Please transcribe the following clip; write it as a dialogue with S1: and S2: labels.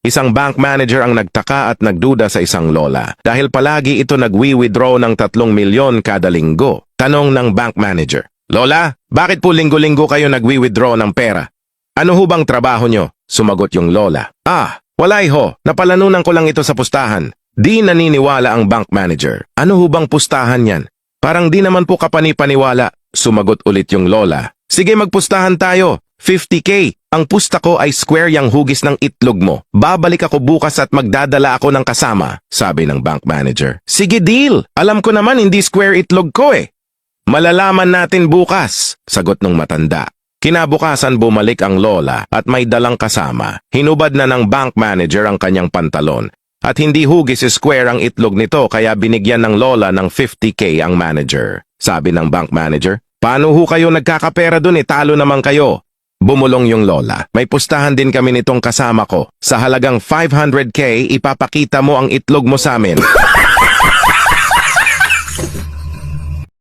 S1: Isang bank manager ang nagtaka at nagduda sa isang lola dahil palagi ito nagwi-withdraw ng 3 milyon kada linggo. Tanong ng bank manager, "Lola, bakit po linggo-linggo kayo nagwi-withdraw ng pera? Ano ho bang trabaho nyo?" Sumagot yung lola, "Wala ho, napalanunan ko lang ito sa pustahan." Di naniniwala ang bank manager. "Ano ho bang pustahan yan? Parang di naman po kapani-paniwala." Sumagot ulit yung lola, "Sige, magpustahan tayo. 50K. Ang pusta ko ay square yang hugis ng itlog mo. Babalik ako bukas at magdadala ako ng kasama," sabi ng bank manager. "Sige, deal. Alam ko naman hindi square itlog ko eh." "Malalaman natin bukas," sagot ng matanda. Kinabukasan bumalik ang lola at may dalang kasama. Hinubad na ng bank manager ang kanyang pantalon. At hindi hugis square ang itlog nito kaya binigyan ng lola ng 50K ang manager. Sabi ng bank manager, "Paano ho kayo nagkakapera dun, talo naman kayo?" Bumulong yung lola, "May pustahan din kami nitong kasama ko. Sa halagang 500K, ipapakita mo ang itlog mo sa amin."